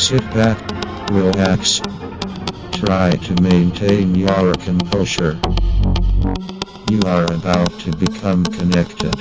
Sit back, relax. Try to maintain your composure. You are about to become connected.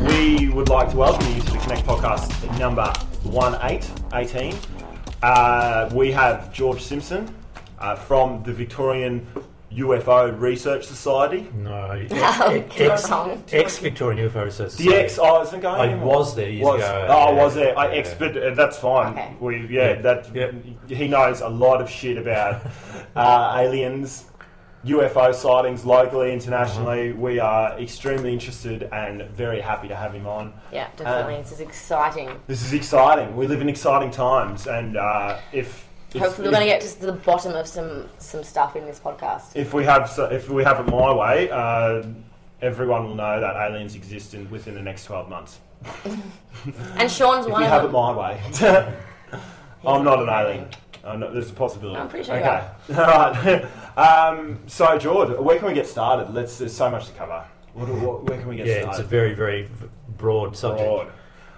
We would like to welcome you to the Connect podcast number 18. We have George Simpson from the Victorian UFO Research Society. No, ex-Victorian UFO Research Society. The ex, I wasn't going. I was there years ago. Oh, was there? But that's fine. Okay. He knows a lot of shit about aliens. UFO sightings locally, internationally. We are extremely interested and very happy to have him on. Yeah, definitely. This is exciting. This is exciting. We live in exciting times, and hopefully we're going to get to the bottom of some stuff in this podcast. If we have it my way, everyone will know that aliens exist within the next 12 months. And Sean's one of them. If we have it my way, I'm not an alien. There's a possibility. I'm pretty sure you are. All right. So, George, where can we get started? There's so much to cover. Where can we get started? Yeah, it's a very, very broad subject.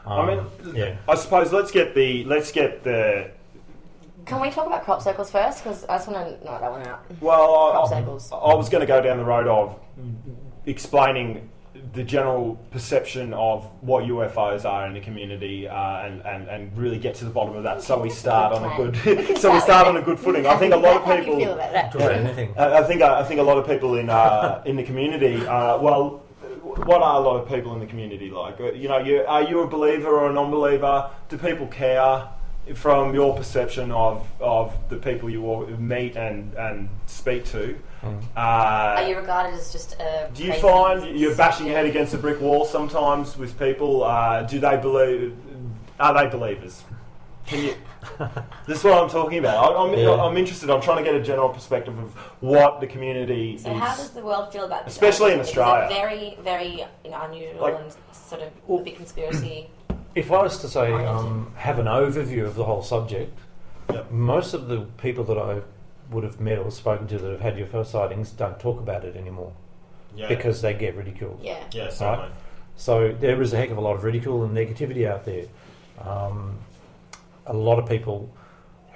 I suppose let's get the. Can we talk about crop circles first? Because I just want to knock that one out. Well, crop circles. I was going to go down the road of explaining the general perception of what UFOs are in the community, and really get to the bottom of that. So we start on a good footing. I think a lot of people. How do you feel about that? I think a lot of people in the community. What are a lot of people in the community like? Are you a believer or a non-believer? Do people care? From your perception of the people you meet and speak to, are you regarded as just a? Do you find you're bashing your head against a brick wall sometimes with people? Do they believe? Are they believers? Can you? This is what I'm talking about. I'm interested. I'm trying to get a general perspective of what the community is. So how does the world feel about this? Especially in Australia? Is it very, very unusual and sort of a big conspiracy? If I was to say, have an overview of the whole subject, most of the people that I would have met or spoken to that have had UFO sightings don't talk about it anymore because they get ridiculed. Yeah, certainly. Right? So there is a heck of a lot of ridicule and negativity out there. A lot of people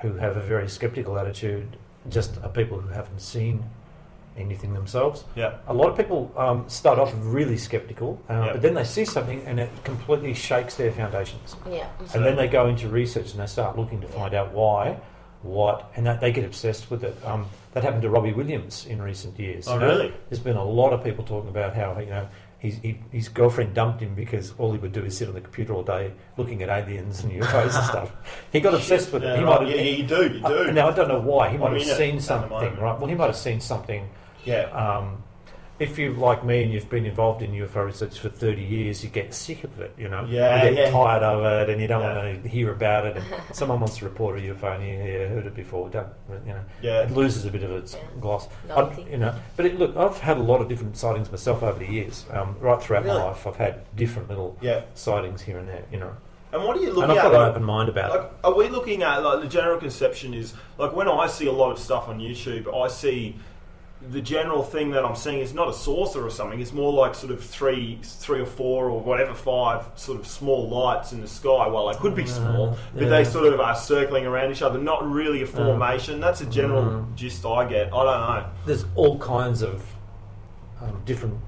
who have a very sceptical attitude just are people who haven't seen anything themselves. Yeah. A lot of people start off really sceptical, but then they see something and it completely shakes their foundations. Yeah. And then they go into research and they start looking to find out why, what, and they get obsessed with it. That happened to Robbie Williams in recent years. Oh, really? There's been a lot of people talking about how his girlfriend dumped him because all he would do is sit on the computer all day looking at aliens and UFOs and stuff. He got obsessed with it. You do. Now I don't know why. He might have seen something, right? Well, he might have seen something. Yeah. If you're like me and you've been involved in UFO research for 30 years, you get sick of it, Yeah, you get tired of it and you don't want to hear about it. And someone wants to report a UFO and you heard it before, it loses a bit of its gloss. But I've had a lot of different sightings myself over the years. Right throughout my life, I've had different little sightings here and there, And what are you looking at? And I've got an open mind about it. Are we looking at, the general conception is, when I see a lot of stuff on YouTube, I see the general thing that I'm seeing is not a saucer or something. It's more like sort of three or four or whatever, 5 sort of small lights in the sky. Well, they could be small, but they sort of are circling around each other. Not really a formation. That's a general gist I get. I don't know. There's all kinds of different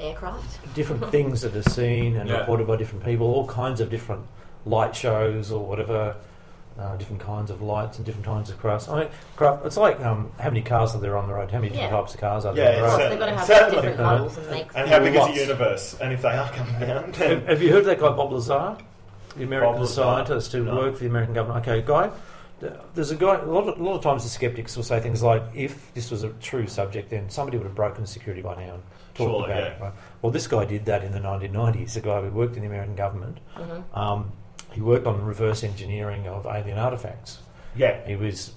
aircraft, different things that are seen and reported by different people. All kinds of different light shows or whatever. Different kinds of lights and different kinds of crafts. It's like how many cars are there on the road? How many different types of cars are there? Of course, they've got to have different models and make. And how big is the universe? And if they are coming down, have you heard of that guy Bob Lazar, the American scientist who worked for the American government? Okay, guy. There's a guy. A lot of times the skeptics will say things like, "If this was a true subject, then somebody would have broken security by now and talked about it." Right? Well, this guy did that in the 1990s. A guy who worked in the American government. he worked on reverse engineering of alien artifacts. Yeah. He was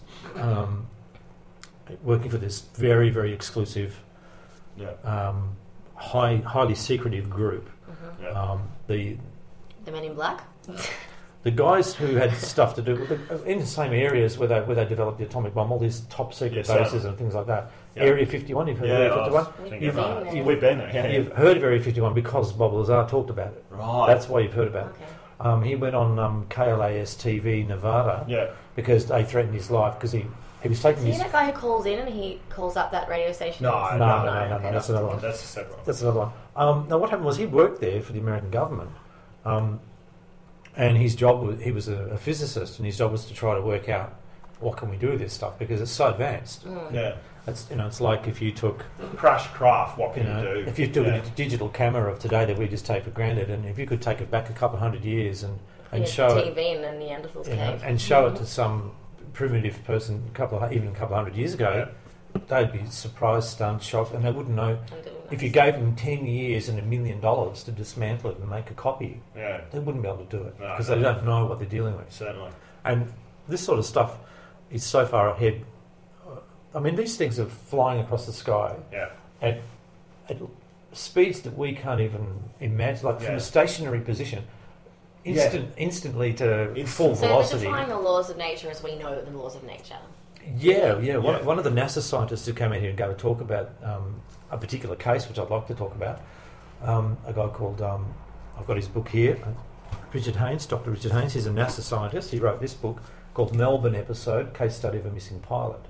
working for this very, very exclusive, highly secretive group. The Men in Black? The guys who had stuff to do in the same areas where they developed the atomic bomb, all these top secret bases and things like that. Yeah. Area 51, you've heard of Area 51? We've been there. You've heard of Area 51 because Bob Lazar talked about it. Right. That's why you've heard about it. He went on KLAS TV Nevada because they threatened his life because he was taking his... Is he that guy who calls in and he calls up that radio station? No, that's another one. That's a separate one. That's another one. Now, what happened was he worked there for the American government. And his job, he was a physicist, and his job was to try to work out what can we do with this stuff because it's so advanced. Yeah, it's like if you took crash craft, what can you do? If you took a digital camera of today that we just take for granted, and if you could take it back a couple hundred years and show TV and then Neanderthals cave, and show it to some primitive person even a couple hundred years ago, they'd be surprised, stunned, shocked, and they wouldn't know. If you gave them 10 years and $1 million to dismantle it and make a copy, they wouldn't be able to do it because they don't know what they're dealing with. Certainly. And this sort of stuff is so far ahead. I mean, these things are flying across the sky at speeds that we can't even imagine, like from a stationary position, instantly to full velocity. So they're defying the laws of nature as we know the laws of nature. One of the NASA scientists who came out here and gave a talk about a particular case, which I'd like to talk about, a guy called, I've got his book here, Dr. Richard Haynes. He's a NASA scientist. He wrote this book called Melbourne Episode, Case Study of a Missing Pilot.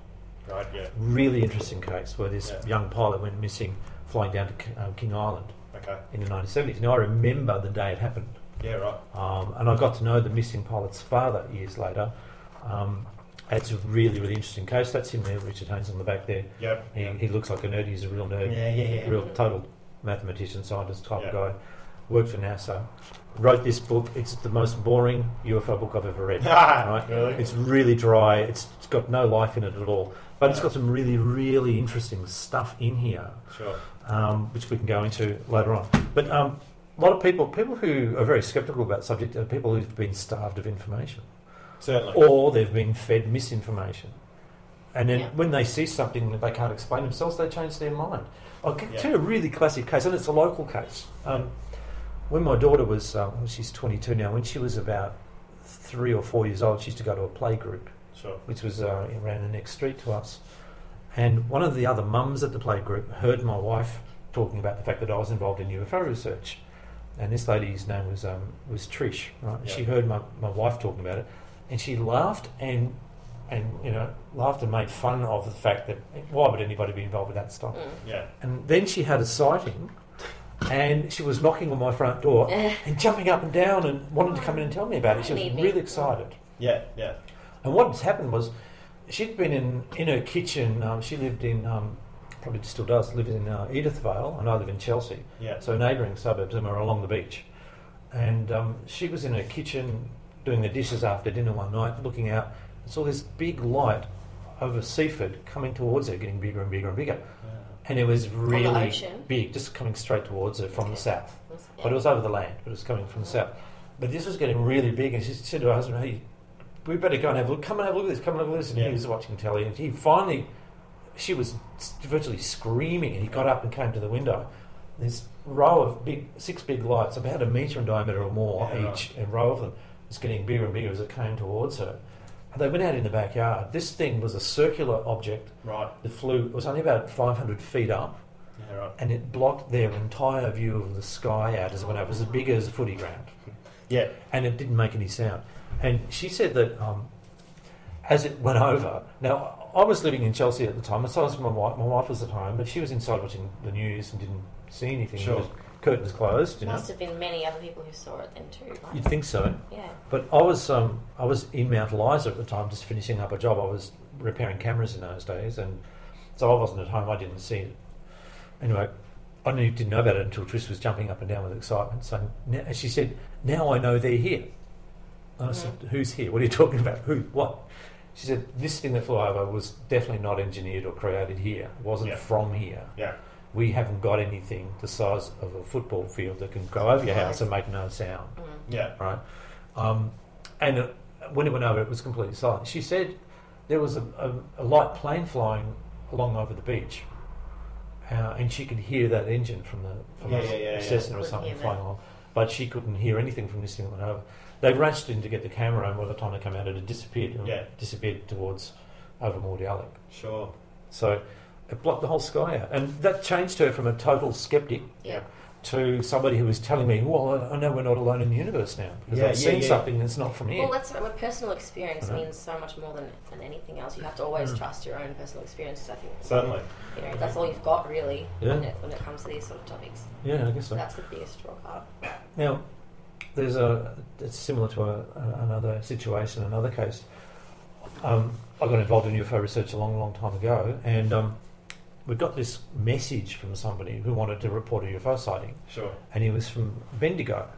Right, Really interesting case where this young pilot went missing flying down to King Island in the 1970s. Now, I remember the day it happened. Yeah, right. And I got to know the missing pilot's father years later. It's a really, really interesting case. That's him there, Richard Haynes on the back there. He looks like a nerd. He's a real nerd. Real total mathematician, scientist type of guy. Worked for NASA. Wrote this book. It's the most boring UFO book I've ever read. Right? Really? It's really dry. It's got no life in it at all. But it's got some really, really interesting stuff in here. Sure. Which we can go into later on. But a lot of people who are very sceptical about the subject are people who've been starved of information. Certainly. Or they've been fed misinformation. And then when they see something that they can't explain themselves, they change their mind. I'll get to a really classic case, and it's a local case. When my daughter was, she's 22 now, when she was about 3 or 4 years old, she used to go to a play group, which was around the next street to us. And one of the other mums at the play group heard my wife talking about the fact that I was involved in UFO research. And this lady's name was Trish, right? She heard my wife talking about it. And she laughed and made fun of the fact that why would anybody be involved with that stuff? And then she had a sighting, and she was knocking on my front door and jumping up and down and wanting to come in and tell me about it. She was really excited. And what had happened was she'd been in her kitchen. She lived in probably still does live in Edithvale, and I live in Chelsea. So neighbouring suburbs, and we're along the beach. And she was in her kitchen doing the dishes after dinner one night, looking out, and saw this big light over Seaford coming towards her, getting bigger and bigger and bigger. And it was really big, just coming straight towards her from the south. But it was over the land, but it was coming from the south. But this was getting really big, and she said to her husband, "Hey, we better go and have a look. Come and have a look at this, come and have a look at this." And he was watching telly, and she was virtually screaming, and he got up and came to the window. This row of 6 big lights, about 1 metre in diameter or more each, a row of them, was getting bigger and bigger as it came towards her. And they went out in the backyard. This thing was a circular object that flew. It was only about 500 feet up, and it blocked their entire view of the sky out as it went over. It was as big as a footy ground. And it didn't make any sound. And she said that as it went over, now I was living in Chelsea at the time, and so was my wife. My wife was at home, but she was inside watching the news and didn't see anything. Curtains closed. Must have been many other people who saw it then too. Right? You'd think so. Yeah. But I was in Mount Eliza at the time, just finishing up a job. I was repairing cameras in those days, and so I wasn't at home. I didn't see it. Anyway, I didn't know about it until Trish was jumping up and down with excitement. So she said, "Now I know they're here." And I said, "Who's here? What are you talking about? Who? What?" She said, "This thing that flew over was definitely not engineered or created here. It wasn't from here. We haven't got anything the size of a football field that can go over your house and make no sound." Right? And when it went over, it was completely silent. She said there was a light plane flying along over the beach, and she could hear that engine from the Cessna or something flying along, but she couldn't hear anything from this thing that went over. They rushed in to get the camera, and by the time they came out, it had disappeared. Disappeared towards over Mordialloc. Sure. So it blocked the whole sky out, and that changed her from a total skeptic to somebody who was telling me, well, I know we're not alone in the universe now, because I've seen something that's not from here. Well, that's what personal experience means so much more than anything else. You have to always trust your own personal experiences, I think. Certainly. You know, that's all you've got, really, when it comes to these sort of topics. Yeah, I guess so. That's the biggest draw card. Now, it's similar to another situation, another case. I got involved in UFO research a long, long time ago, and we got this message from somebody who wanted to report a UFO sighting. Sure. And he was from Bendigo.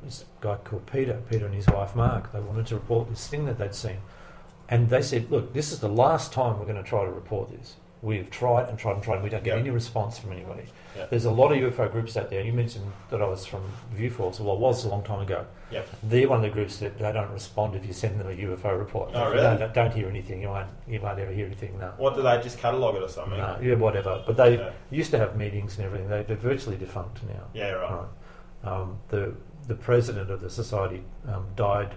This guy called Peter and his wife Mark. They wanted to report this thing that they'd seen. And they said, look, this is the last time we're going to try to report this. We've tried and tried and tried, and we don't get any response from anybody. Yep. There's a lot of UFO groups out there. You mentioned that I was from Viewforce. Well, I was a long time ago. Yep. They're one of the groups that they don't respond if you send them a UFO report. Oh, really? Don't hear anything. You won't ever hear anything, no. What, do they just catalogue it or something? No, yeah, whatever. But they used to have meetings and everything. They're virtually defunct now. Yeah, right. The president of the society died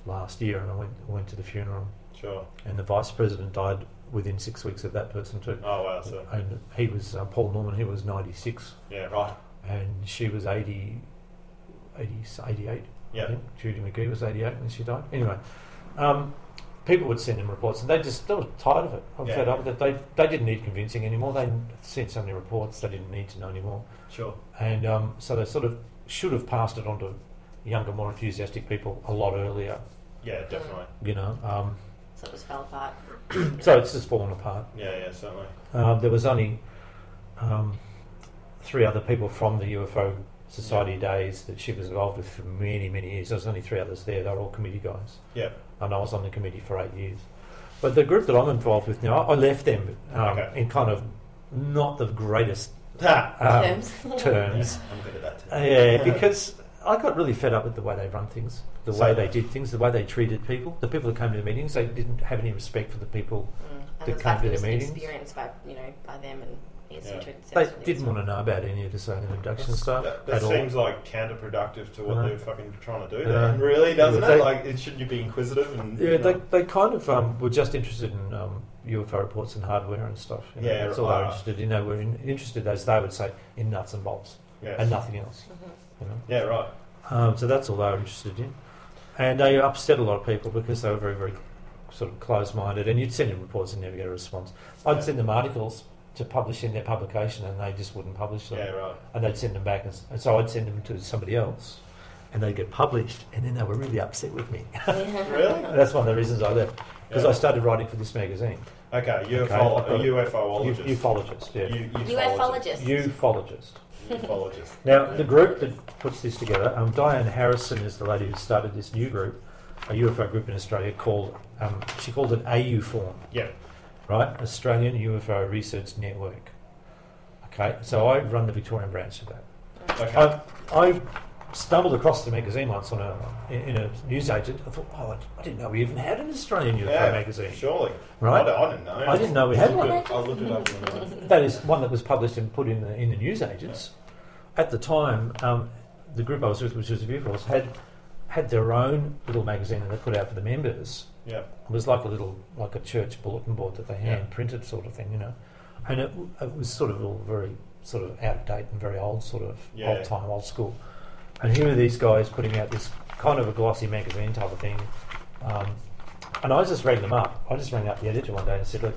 last year, and I went to the funeral. Sure. And the vice president died within 6 weeks of that person too. Oh wow! So. And he was Paul Norman. He was 96. Yeah, right. And she was 88. Yeah. I think Judy McGee was 88 when she died. Anyway, people would send them reports, and they were tired of it. I'm fed up with it. They didn't need convincing anymore. They sent so many reports. They didn't need to know anymore. Sure. And so they sort of should have passed it on to younger, more enthusiastic people a lot earlier. Yeah, definitely. You know. So it just fell apart. So it's just fallen apart. Yeah, certainly. There was only 3 other people from the UFO Society days that she was involved with for many, many years. There was only 3 others there. They were all committee guys. Yeah. And I was on the committee for 8 years. But the group that I'm involved with now, I left them in kind of not the greatest terms. I'm good at that too. Yeah, because I got really fed up with the way they run things, the way they did things, the way they treated people. The people that came to the meetings, they didn't have any respect for the people that came to the meetings. Experienced by them and they didn't want to know about any of this alien abduction stuff. That seems like counterproductive to what they're fucking trying to do. Really, doesn't it? Like, shouldn't you be inquisitive? And they kind of were just interested in UFO reports and hardware and stuff. That's all they were interested in. They were interested, as they would say, in nuts and bolts and nothing else. Yeah, right. So that's all they were interested in. And they upset a lot of people because they were very, very sort of close-minded. And you'd send them reports and never get a response. I'd send them articles to publish in their publication, and they just wouldn't publish them. Yeah, right. And they'd send them back, and so I'd send them to somebody else, and they'd get published, and then they were really upset with me. Really? That's one of the reasons I left, because I started writing for this magazine. Okay, UFOologist. Ufologist, yeah. Ufologist. Ufologist. Now, the group that puts this together, Diane Harrison is the lady who started this new group, a UFO group in Australia called, she called it AUFORM. Yeah. Right? Australian UFO Research Network. Okay, so I run the Victorian branch of that. Okay. I stumbled across the magazine once in a newsagent. I thought, I didn't know we even had an Australian UFO magazine. Surely. Right? I didn't know. I didn't know we had one. I'll look it up. That is one that was published and put in the newsagents. At the time, the group I was with, which was Viewforce, had their own little magazine that they put out for the members. Yeah. It was like a church bulletin board that they hand printed, sort of thing, And it was sort of all very sort of out of date and very old, sort of old time, old school. And here are these guys putting out this kind of a glossy magazine type of thing. And I just rang them up. I just rang up the editor one day and said, look,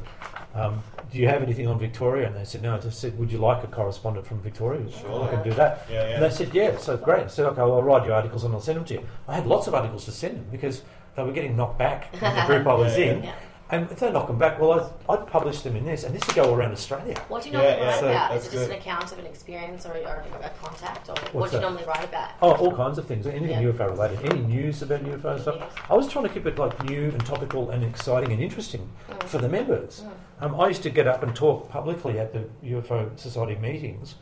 do you have anything on Victoria? And they said, no. I just said, would you like a correspondent from Victoria? Sure. I can do that. Yeah. And they said, yeah. So great. I said, okay, well, I'll write your articles and I'll send them to you. I had lots of articles to send them because they were getting knocked back in the group I was in. Yeah. And if they knock them back, well, I'd publish them in this, and this would go around Australia. What do you normally write about? Is it just an account of an experience or a contact? Or what do you normally write about? Oh, all kinds of things. Anything UFO related. Any news about UFO stuff. Yes. I was trying to keep it like new and topical and exciting and interesting for the members. I used to get up and talk publicly at the UFO Society meetings